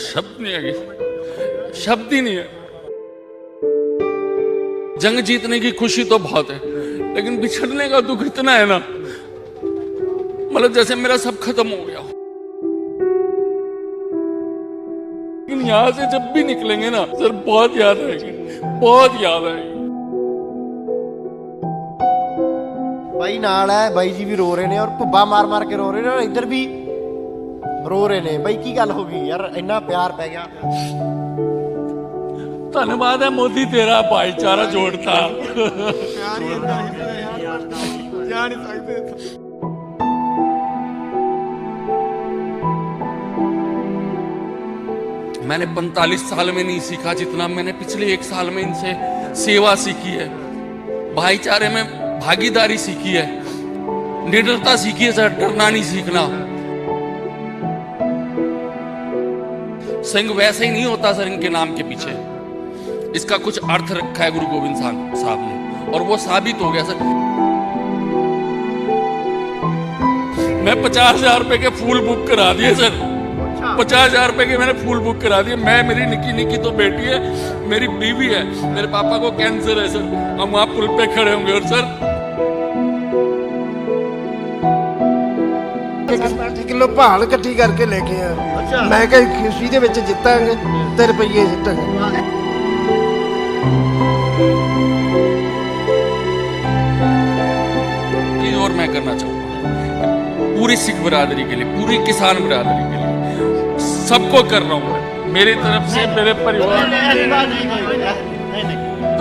शब्द नहीं है, शब्द ही नहीं है। जंग जीतने की खुशी तो बहुत है, लेकिन बिछड़ने का दुख इतना है ना, मतलब जैसे मेरा सब खत्म हो गया। लेकिन यहां से जब भी निकलेंगे ना सर, बहुत याद आएगी, बहुत याद आएगी। ਬਾਈ ਨਾਲ ਹੈ, ਬਾਈ ਜੀ ਵੀ ਰੋ ਰਹੇ ਨੇ ਔਰ ਭੁੱਬਾ ਮਾਰ ਮਾਰ ਕੇ ਰੋ ਰਹੇ ਨੇ ਔਰ ਇੱਧਰ ਵੀ ਰੋ ਰਹੇ ਨੇ। ਬਾਈ ਕੀ ਗੱਲ ਹੋ ਗਈ ਯਾਰ, ਇੰਨਾ ਪਿਆਰ ਪੈ ਗਿਆ। धन्यवाद है मोदी, तेरा भाईचारा जोड़ता। मैंने 45 साल में नहीं सीखा जितना मैंने पिछले 1 साल में इनसे सेवा सीखी है, भाईचारे में भागीदारी सीखी है, निडरता सीखी है सर, डरना नहीं सीखना। संघ वैसे ही नहीं होता सर इनके नाम के पीछे, इसका कुछ अर्थ रखा है गुरु गोविंद साहब ने, और वो साबित हो गया सर। मैं 50,000 रुपए के फूल बुक करा दिए सर, 50,000 रुपए के मैंने फूल बुक करा दिए। मैं, मेरी निकी निकी तो बेटी है, मेरी बीवी है, मेरे पापा को कैंसर है सर, हम वहां पुल पे खड़े होंगे और सर 8 किलो भाल इकट्ठी करके लेके आ। मैं कही खुशी दे विच जितांगे ते रुपये जितांगे। और मैं करना चाहूंगा पूरी सिख बिरादरी के लिए, पूरी किसान बिरादरी के लिए, सबको कर रहा हूं मैं, मेरी तरफ से, मेरे परिवार।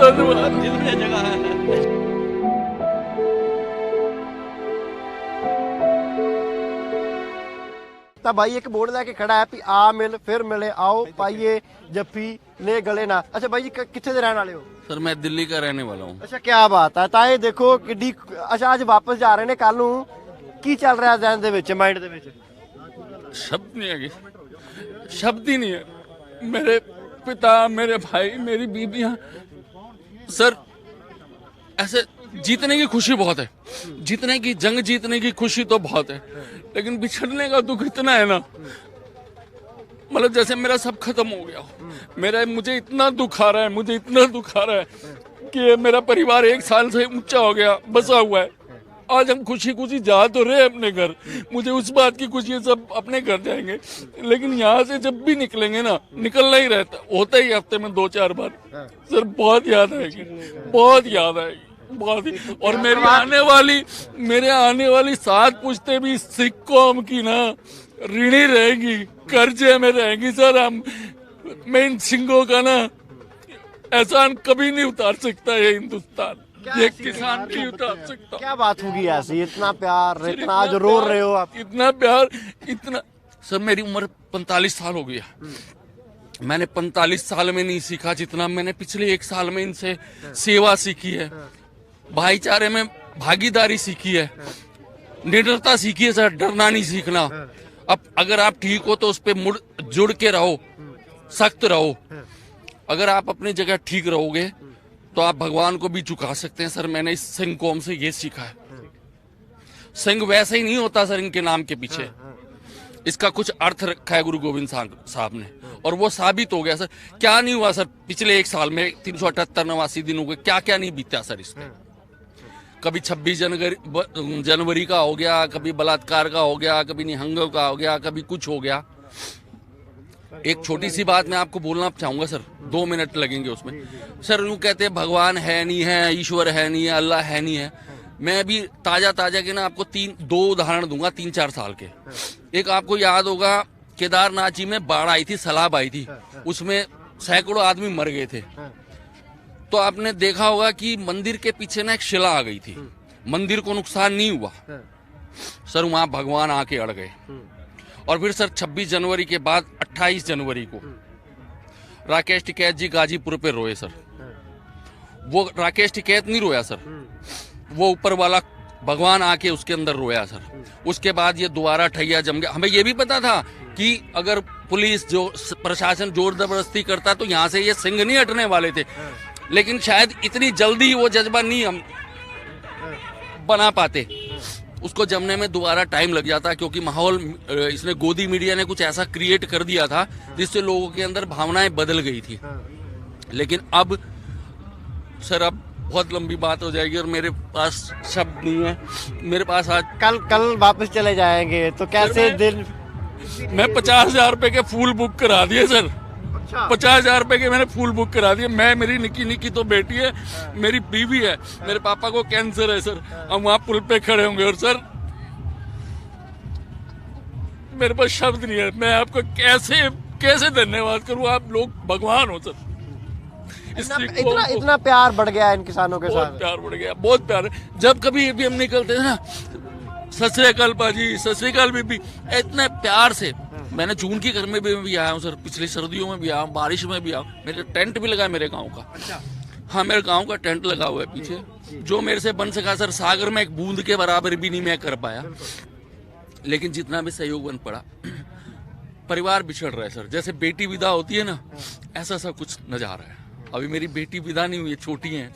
धन्यवाद। ਤਾਂ ਬਾਈ ਇੱਕ ਬੋਰਡ ਲੈ ਕੇ ਖੜਾ ਹੈ ਵੀ ਆ ਮਿਲ ਫਿਰ ਮਿਲੇ, ਆਓ ਪਾਈਏ ਜੱਫੀ ਲੈ ਗਲੇ ਨਾ। ਅੱਛਾ ਬਾਈ ਜੀ ਕਿੱਥੇ ਦੇ ਰਹਿਣ ਵਾਲੇ ਹੋ? सर मैं दिल्ली का रहने वाला हूँ। ਅੱਛਾ ਕੀ ਬਾਤ ਹੈ। ਤਾਂ ਇਹ ਦੇਖੋ ਕਿੱਡੀ, ਅੱਛਾ ਅੱਜ ਵਾਪਸ ਜਾ ਰਹੇ ਨੇ, ਕੱਲ ਨੂੰ ਕੀ ਚੱਲ ਰਿਹਾ ਜ਼ਹਿਨ ਦੇ ਵਿੱਚ, ਮਾਈਂਡ ਦੇ ਵਿੱਚ? शब्द नहीं है, शब्द ही नहीं है। मेरे पिता, मेरे भाई, मेरी बीबियां सर, ऐसे जीतने की खुशी बहुत है, जीतने की, जंग जीतने की खुशी तो बहुत है, लेकिन बिछड़ने का दुख इतना है ना, मतलब जैसे मेरा सब खत्म हो गया। मुझे इतना दुख आ रहा है, मुझे इतना दुख आ रहा है कि मेरा परिवार 1 साल से ऊंचा हो गया, बसा हुआ है। आज हम खुशी खुशी जा तो रहे अपने घर, मुझे उस बात की खुशी है सब अपने घर जाएंगे, लेकिन यहाँ से जब भी निकलेंगे ना, निकलना ही रहता, होता ही हफ्ते में 2-4 बार सर, बहुत याद आएगी, बहुत याद आएगी, बहुत ही। और मेरे आने वाली 7 पुश्ते भी सिख कौम की ना ऋणी रहेगी, कर्जे में रहेंगी सर। मैं इन सिंगों का ना एहसान कभी नहीं उतार सकता, ये हिंदुस्तान, ये किसान नहीं उतार सकता। क्या बात होगी ऐसी, इतना प्यार, इतना जो रो रहे हो आप? इतना प्यार, इतना सर, मेरी उम्र 45 साल हो गई है, मैंने 45 साल में नहीं सीखा जितना मैंने पिछले 1 साल में इनसे सेवा सीखी है, भाईचारे में भागीदारी सीखी है, निडरता सीखी है सर, डरना नहीं सीखना। अब अगर आप ठीक हो तो उस पर जुड़ के रहो, सख्त रहो। अगर आप अपनी जगह ठीक रहोगे तो आप भगवान को भी झुका सकते हैं सर। मैंने इस सिंह कौम से ये सीखा है, सिंह वैसे ही नहीं होता सर इनके नाम के पीछे, इसका कुछ अर्थ रखा है गुरु गोविंद साहब ने, और वो साबित हो गया सर। क्या नहीं हुआ सर पिछले 1 साल में, 378 दिनों के क्या क्या नहीं बीता सर इस पे। कभी 26 जनवरी का हो गया, कभी बलात्कार का हो गया, कभी निहंगों का हो गया, कभी कुछ हो गया। एक छोटी सी बात मैं आपको बोलना चाहूंगा सर, 2 मिनट लगेंगे उसमें। सर यूं कहते हैं भगवान है नहीं है, ईश्वर है नहीं है, अल्लाह है नहीं है। मैं अभी ताजा के ना आपको 2 उदाहरण दूंगा 3-4 साल के। एक आपको याद होगा, केदारनाथ जी में बाढ़ आई थी, सैलाब आई थी, उसमें सैकड़ों आदमी मर गए थे। तो आपने देखा होगा कि मंदिर के पीछे ना एक शिला आ गई थी, मंदिर को नुकसान नहीं हुआ सर, वहां भगवान आके अड़ गए। और फिर सर 26 जनवरी के बाद 28 जनवरी को राकेश टिकैत जी गाजीपुर पे रोए सर। वो राकेश टिकैत नहीं रोया सर, वो ऊपर वाला भगवान आके उसके अंदर रोया सर। उसके बाद ये दोबारा ठैया जम गया। हमें ये भी पता था कि अगर पुलिस, जो प्रशासन जोर जबरदस्ती करता तो यहाँ से ये सिंह नहीं हटने वाले थे, लेकिन शायद इतनी जल्दी वो जज्बा नहीं हम बना पाते। उसको जमने में दोबारा टाइम लग जाता है, क्योंकि माहौल इसने गोदी मीडिया ने कुछ ऐसा क्रिएट कर दिया था जिससे लोगों के अंदर भावनाएं बदल गई थी। लेकिन अब सर अब बहुत लंबी बात हो जाएगी और मेरे पास शब्द नहीं है। मेरे पास आज कल वापस चले जाएंगे तो कैसे दिन? मैं 50,000 रुपए के फूल बुक करा दिए सर। 50,000 रुपए के मैंने फूल बुक करा दिए। मैं, मेरी निक्की तो बेटी है, मेरी बीवी है, मेरे पापा को कैंसर है सर। हम वहां पुल पे खड़े होंगे और सर मेरे पास शब्द नहीं है। मैं आपको कैसे धन्यवाद करूं। आप लोग भगवान हो सर। इतना प्यार बढ़ गया है इन किसानों के साथ। प्यार बढ़ गया, बहुत प्यार। जब कभी भी हम निकलते हैं ना, सत श्री अकाल पाजी, सत श्री अकाल बीबी, इतने प्यार से। मैंने जून की गर्मी में भी आया हूँ सर, पिछली सर्दियों में भी आया हूँ, बारिश में भी आया हूँ। मेरे टेंट भी लगा है मेरे गांव का। हाँ, मेरे गांव का टेंट लगा हुआ है पीछे। जो मेरे से बन सका सर, सागर में एक बूंद के बराबर भी नहीं मैं कर पाया, लेकिन जितना भी सहयोग बन पड़ा। परिवार बिछड़ रहा है सर, जैसे बेटी विदा होती है ना, ऐसा सब कुछ नजारा है। अभी मेरी बेटी विदा नहीं हुई है, छोटी है,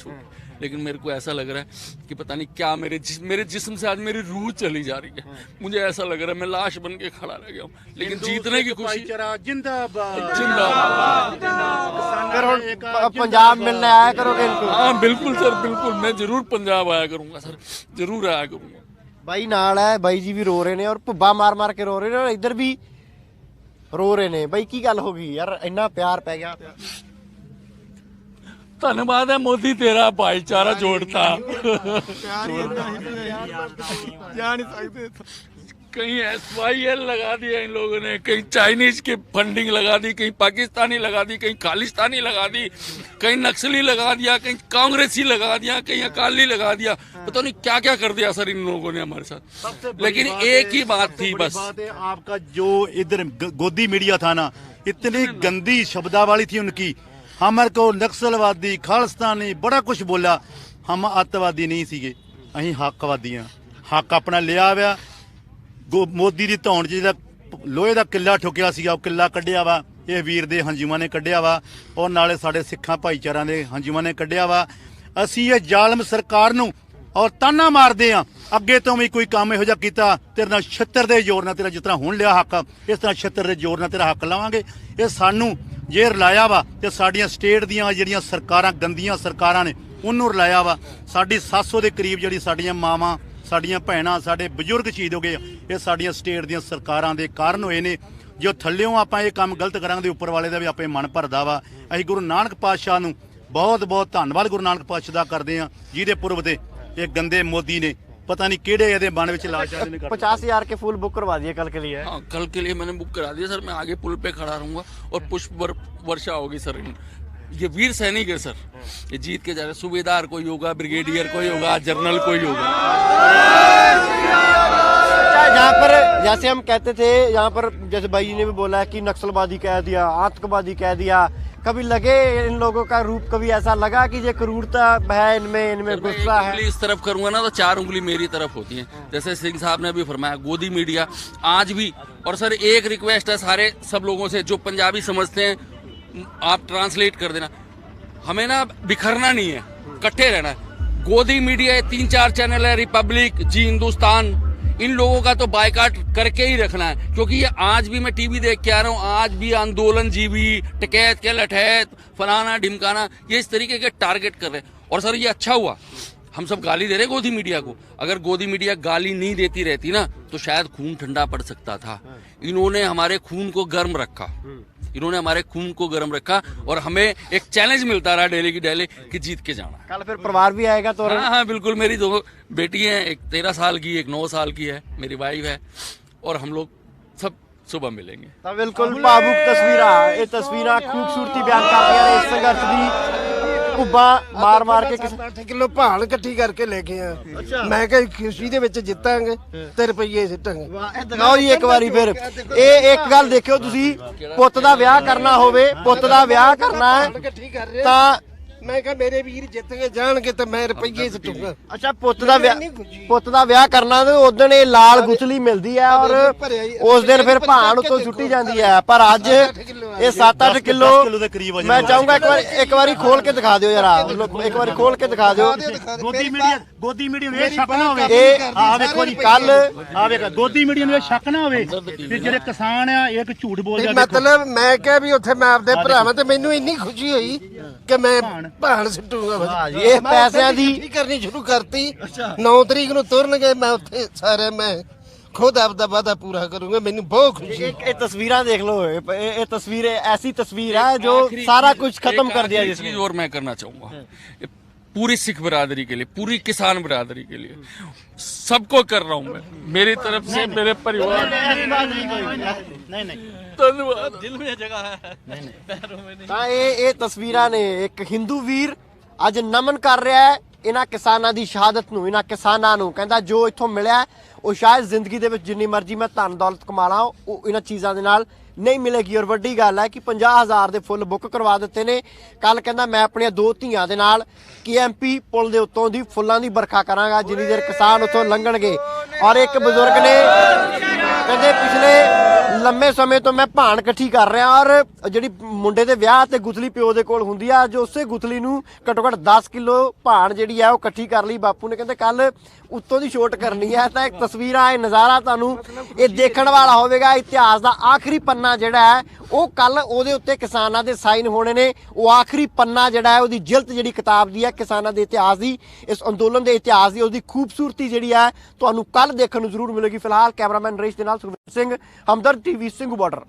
लेकिन मेरे को ऐसा लग रहा है कि पता नहीं क्या मेरे जिस्म से आज मेरी रूह चली जा रही है। मुझे ऐसा लग रहा है मैं लाश बन के खड़ा रह गया हूँ, लेकिन जीतने की खुशी जिंदाबाद। पंजाब मिलने आया करोगे इनको? हाँ बिल्कुल सर, बिल्कुल। मैं जरूर पंजाब आया करूंगा सर, जरूर आया करूंगा। भाई नाल है, भाई जी भी रो रहे ने और भुब्बा मार के रो रहे ने और इधर भी रो रहे ने। भाई की गल होगी यार, इन्ना प्यार पै गया। धन्यवाद है मोदी, तेरा भाईचारा जोड़ता। कहीं SYL लगा दिया इन लोगों ने, कहीं चाइनीज की फंडिंग लगा दी, कहीं पाकिस्तानी लगा दी, कहीं खालिस्तानी लगा दी, कहीं नक्सली लगा दिया, कहीं कांग्रेसी लगा दिया, कहीं अकाली लगा दिया। पता नहीं क्या क्या कर दिया सर इन लोगों ने हमारे साथ। लेकिन एक ही बात थी बस, आपका जो इधर गोदी मीडिया था ना, इतनी गंदी शब्दावली थी उनकी। हमारे को नक्सलवादी, खालिस्तानी बड़ा कुछ बोला। हम अतवादी नहीं सीगे, अहीं हकवादी हाँ। हक अपना लिया हुआ। मोदी ਦੀ ਧੌਣ ਜਿਹਦਾ ਲੋਹੇ ਦਾ ਕਿੱਲਾ ਠੁਕਿਆ ਸੀਗਾ, ਉਹ ਕਿੱਲਾ ਕੱਢਿਆ ਵਾ ਇਹ ਵੀਰ ਦੇ ਹੰਝੂਆਂ ਨੇ ਕੱਢਿਆ ਵਾ, ਔਰ ਨਾਲੇ ਸਾਡੇ ਸਿੱਖਾਂ ਭਾਈਚਾਰਿਆਂ ਦੇ ਹੰਝੂਆਂ ਨੇ ਕੱਢਿਆ ਵਾ। ਅਸੀਂ ਇਹ ਜ਼ਾਲਮ ਸਰਕਾਰ ਨੂੰ ਔਰ ਤਾਨਾ ਮਾਰਦੇ ਆ, ਅੱਗੇ ਤੋਂ ਵੀ ਕੋਈ ਕੰਮ ਇਹੋ ਜਿਹਾ ਕੀਤਾ ਤੇਰੇ ਨਾਲ ਛਿੱਤਰ ਦੇ ਜ਼ੋਰ ਨਾਲ, ਤੇਰਾ ਜਿਸ ਤਰ੍ਹਾਂ ਹੁਣ ਲਿਆ ਹੱਕ, ਇਸ ਤਰ੍ਹਾਂ ਛਿੱਤਰ ਦੇ ਜ਼ੋਰ ਨਾਲ ਤੇਰਾ ਹੱਕ ਲਵਾਂਗੇ। ਇਹ ਸਾਨੂੰ ਜੇ ਰਲਾਇਆ ਵਾ ਤੇ ਸਾਡੀਆਂ ਸਟੇਟ ਦੀਆਂ ਜਿਹੜੀਆਂ ਸਰਕਾਰਾਂ, ਗੰਦੀਆਂ ਸਰਕਾਰਾਂ ਨੇ, ਉਹਨੂੰ ਰਲਾਇਆ ਵਾ। ਸਾਡੀ 700 ਦੇ ਕਰੀਬ ਜਿਹੜੀ ਸਾਡੀਆਂ ਮਾਵਾਂ, ਸਾਡੀਆਂ ਭੈਣਾਂ, ਸਾਡੇ ਬਜ਼ੁਰਗ ਸ਼ਹੀਦ ਹੋ ਗਏ, ਇਹ ਸਾਡੀਆਂ ਸਟੇਟ ਦੀਆਂ ਸਰਕਾਰਾਂ ਦੇ ਕਾਰਨ ਹੋਏ ਨੇ। ਜੋ ਥੱਲਿਓਂ ਆਪਾਂ ਇਹ ਕੰਮ ਗਲਤ ਕਰਾਂਗੇ ਤੇ ਉੱਪਰ ਵਾਲੇ ਦਾ ਵੀ ਆਪੇ ਮਨ ਭਰਦਾ ਵਾ। ਅਸੀਂ ਗੁਰੂ ਨਾਨਕ ਪਾਤਸ਼ਾਹ ਨੂੰ ਬਹੁਤ ਬਹੁਤ ਧੰਨਵਾਦ ਗੁਰੂ ਨਾਨਕ ਪਾਤਸ਼ਾਹ ਦਾ ਕਰਦੇ ਆ, ਜਿਹਦੇ ਪੁਰਬ ਤੇ ਇਹ ਗੰਦੇ ਮੋਦੀ ਨੇ पता नहीं केड़े ਇਹਦੇ मन ਵਿੱਚ ਲਾ चाहते ने। 50,000 के फूल बुक करवा दिए कल के लिए। हाँ, कल के लिए मैंने बुक करा दिया सर। मैं आगे पुल पे खड़ा रहूंगा और पुष्प वर्षा होगी सर। ये वीर सैनिक है सर, ये जीत के जा रहे। सूबेदार कोई होगा, ब्रिगेडियर कोई होगा, जनरल कोई होगा। यहाँ पर जैसे हम कहते थे, यहाँ पर जैसे भाई जी ने भी बोला है कि नक्सलवादी कह दिया, आतंकवादी कह दिया, कभी लगे इन लोगों का रूप, कभी ऐसा लगा कि ये क्रूरता है इनमें गुस्सा है? इस तरफ करूंगा ना तो 4 उंगली मेरी तरफ होती है। जैसे सिंह साहब ने भी फरमाया, गोदी मीडिया आज भी। और सर एक रिक्वेस्ट है सारे सब लोगों से जो पंजाबी समझते हैं, आप ट्रांसलेट कर देना। हमें ना बिखरना नहीं है, इकट्ठे रहना है। गोदी मीडिया 3-4 चैनल है, रिपब्लिक, जी हिंदुस्तान, इन लोगों का तो बायकाट करके ही रखना है। क्योंकि ये आज भी मैं टीवी देख के आ रहा हूँ, आज भी आंदोलन जीवी, टकैत के लठैत, फलाना ढिमकाना, ये इस तरीके के टारगेट कर रहे हैं। और सर ये अच्छा हुआ, हम सब गाली दे रहे गोदी मीडिया को। अगर गोदी मीडिया गाली नहीं देती रहती ना तो शायद खून ठंडा पड़ सकता था। इन्होंने हमारे खून को गर्म रखा, इन्होंने हमारे खून को गर्म रखा और हमें एक चैलेंज मिलता रहा डेली की डेली कि जीत के जाना। कल फिर परिवार भी आएगा तो? हाँ बिल्कुल। मेरी 2 बेटी हैं, एक 13 साल की, एक 9 साल की है, मेरी वाइफ है, और हम लोग सब सुबह मिलेंगे। तो बिल्कुल भावुक तस्वीरां, ये तस्वीरां खूबसूरती बयान करदियां ने इस संघर्ष दी। ਭੁੱਬਾ ਮਾਰ ਕੇ 8 ਕਿਲੋ ਭਾਲ ਇਕੱਠੀ ਕਰਕੇ ਲੈ ਕੇ ਆ। ਮੈਂ ਕਿਹਾ ਖੁਸ਼ੀ ਦੇ ਵਿੱਚ ਜਿੱਤਾਂਗੇ ਤੇ ਰੁਪਈਏ ਸਿੱਟਾਂਗੇ। ਦਿਖਾਓ ਜੀ ਇੱਕ ਵਾਰੀ ਫਿਰ। ਇਹ ਇੱਕ ਗੱਲ ਦੇਖਿਓ ਤੁਸੀਂ, ਪੁੱਤ ਦਾ ਵਿਆਹ ਕਰਨਾ ਹੋਵੇ, ਪੁੱਤ ਦਾ ਵਿਆਹ ਕਰਨਾ ਹੈ ਤਾਂ ਮੈਂ ਕਿਹਾ ਮੇਰੇ ਵੀਰ ਜਿੱਤ ਕੇ ਜਾਣਗੇ ਤੇ ਮੈਂ ਰੁਪਈਏ ਸੁੱਟੂਗਾ। ਅੱਛਾ ਪੁੱਤ ਦਾ ਵਿਆਹ ਕਰਨਾ ਤੇ ਉਦੋਂ ਇਹ ਲਾਲ ਗੁਚਲੀ ਮਿਲਦੀ ਹੈ ਔਰ ਉਸ ਦਿਨ ਫਿਰ ਭਾਣ ਉਤੋਂ ਸੁੱਟੀ ਜਾਂਦੀ ਹੈ, ਪਰ ਅੱਜ ਇਹ 7-8 ਕਿਲੋ ਕਿਲੋ ਦੇ ਕਰੀਬ ਵਜਨ ਮੈਂ ਚਾਹੂੰਗਾ ਇੱਕ ਵਾਰੀ ਖੋਲ ਕੇ ਦਿਖਾ ਦਿਓ ਯਾਰ, ਇੱਕ ਵਾਰੀ ਖੋਲ ਕੇ ਦਿਖਾ ਦਿਓ। ਗੋਦੀ ਮੀਡੀਆ ਨੂੰ ਇਹ ਸ਼ੱਕ ਨਾ ਹੋਵੇ, ਇਹ ਆ ਵੇਖੋ ਜੀ ਕੱਲ ਆ ਵੇਖ ਗੋਦੀ ਮੀਡੀਆ ਨੂੰ ਇਹ ਸ਼ੱਕ ਨਾ ਹੋਵੇ ਕਿ ਜਿਹੜੇ ਕਿਸਾਨ ਆ ਇਹ ਇੱਕ ਝੂਠ ਬੋਲਦੇ ਆ। ਮਤਲਬ ਮੈਂ ਕਿਹਾ ਵੀ ਉੱਥੇ ਮੈਂ ਆਪਦੇ ਭਰਾਵਾਂ ਤੇ ਮੈਨੂੰ ਇੰਨੀ ਖੁਸ਼ੀ ਹੋਈ ਕਿ ਮੈਂ ਭਾਣ ਸੁੱਟੂਗਾ। ਇਹ ਪੈਸਿਆਂ ਦੀ ਕਰਨੀ ਸ਼ੁਰੂ ਕਰਤੀ। 9 ਤਰੀਕ ਨੂੰ ਤੁਰਨਗੇ, ਮੈਂ ਉੱਥੇ ਸਾਰੇ ਮੈਂ ਖੁਦ ਆਪਦਾ ਵਾਦਾ ਪੂਰਾ ਕਰੂੰਗਾ। ਮੈਨੂੰ ਬਹੁਤ ਖੁਸ਼ੀ। ਇਹ ਤਸਵੀਰਾਂ देख लो, ये तस्वीर ऐसी तस्वीर है जो सारा कुछ खत्म कर दिया जिसने। और मैं करना चाहूंगा ये पूरी सिख बिरादरी के लिए, पूरी किसान बिरादरी के लिए, सबको कर रहा हूं मैं, मेरी तरफ से मेरे परिवार। नहीं धन्यवाद। दिल में जगह है, पैरों में नहीं। ਤਾਂ ਇਹ ਤਸਵੀਰਾਂ ਨੇ ਇੱਕ ਹਿੰਦੂ ਵੀਰ ਅੱਜ ਨਮਨ ਕਰ ਰਿਹਾ ਹੈ ਇਹਨਾਂ ਕਿਸਾਨਾਂ ਦੀ ਸ਼ਹਾਦਤ ਨੂੰ, ਇਹਨਾਂ ਕਿਸਾਨਾਂ ਨੂੰ। ਕਹਿੰਦਾ ਜੋ ਇੱਥੋਂ ਮਿਲਿਆ ਉਹ ਸ਼ਾਇਦ ਜ਼ਿੰਦਗੀ ਦੇ ਵਿੱਚ ਜਿੰਨੀ ਮਰਜ਼ੀ ਮੈਂ ਧਨ ਦੌਲਤ ਕਮਾ ਲਾਂ ਉਹ ਇਹਨਾਂ ਚੀਜ਼ਾਂ ਦੇ ਨਾਲ ਨਹੀਂ ਮਿਲੇਗੀ। ਔਰ ਵੱਡੀ ਗੱਲ ਹੈ ਕਿ 50,000 ਦੇ ਫੁੱਲ ਬੁੱਕ ਕਰਵਾ ਦਿੱਤੇ ਨੇ। ਕੱਲ ਕਹਿੰਦਾ ਮੈਂ ਆਪਣੀਆਂ 2 ਧੀਆਂ ਦੇ ਨਾਲ KMP ਪੁਲ ਦੇ ਉੱਤੋਂ ਦੀ ਫੁੱਲਾਂ ਦੀ ਵਰਖਾ ਕਰਾਂਗਾ ਜਿੰਨੀ ਦੇਰ ਕਿਸਾਨ ਉੱਥੋਂ ਲੰਘਣਗੇ। ਔਰ ਇੱਕ ਬਜ਼ੁਰਗ ਨੇ ਕਹਿੰਦੇ ਪਿਛਲੇ ਲੰਮੇ ਸਮੇਂ ਤੋਂ ਮੈਂ ਭਾਣ ਇਕੱਠੀ ਕਰ ਰਿਹਾ ਔਰ ਜਿਹੜੀ ਮੁੰਡੇ ਦੇ ਵਿਆਹ ਤੇ ਗੁਥਲੀ ਪਿਓ ਦੇ ਕੋਲ ਹੁੰਦੀ ਆ, ਜੋ ਉਸੇ ਗੁਥਲੀ ਨੂੰ ਘੱਟੋ ਘੱਟ 10 ਕਿਲੋ ਭਾਣ ਜਿਹੜੀ ਆ ਉਹ ਇਕੱਠੀ ਕਰ ਲਈ ਬਾਪੂ ਨੇ। ਕਹਿੰਦੇ ਕੱਲ ਉੱਤੋਂ ਦੀ ਸ਼ੋਟ ਕਰਨੀ ਹੈ ਤਾਂ ਇੱਕ ਤਸਵੀਰਾਂ ਇਹ ਨਜ਼ਾਰਾ ਤੁਹਾਨੂੰ ਇਹ ਦੇਖਣ ਵਾਲਾ ਹੋਵੇਗਾ। ਇਤਿਹਾਸ ਦਾ ਆਖਰੀ ਪੰਨਾ ਜਿਹੜਾ ਹੈ ਉਹ ਕੱਲ ਉਹਦੇ ਉੱਤੇ ਕਿਸਾਨਾਂ ਦੇ ਸਾਈਨ ਹੋਣੇ ਨੇ। ਉਹ ਆਖਰੀ ਪੰਨਾ ਜਿਹੜਾ ਹੈ ਉਹਦੀ ਜਿਲਦ ਜਿਹੜੀ ਕਿਤਾਬ ਦੀ ਹੈ ਕਿਸਾਨਾਂ ਦੇ ਇਤਿਹਾਸ ਦੀ, ਇਸ ਅੰਦੋਲਨ ਦੇ ਇਤਿਹਾਸ ਦੀ, ਉਹਦੀ ਖੂਬਸੂਰਤੀ ਜਿਹੜੀ ਹੈ ਤੁਹਾਨੂੰ ਕੱਲ ਦੇਖਣ ਨੂੰ ਜ਼ਰੂਰ ਮਿਲੇਗੀ। ਫਿਲਹਾਲ ਕੈਮਰਾਮੈਨ ਨਰੇਸ਼ ਦੇ ਨਾਲ ਸੁਖਵੀਰ ਸਿੰਘ, ਹਮਦਰਦ TV, ਸਿੰਘੂ ਬਾਰਡਰ।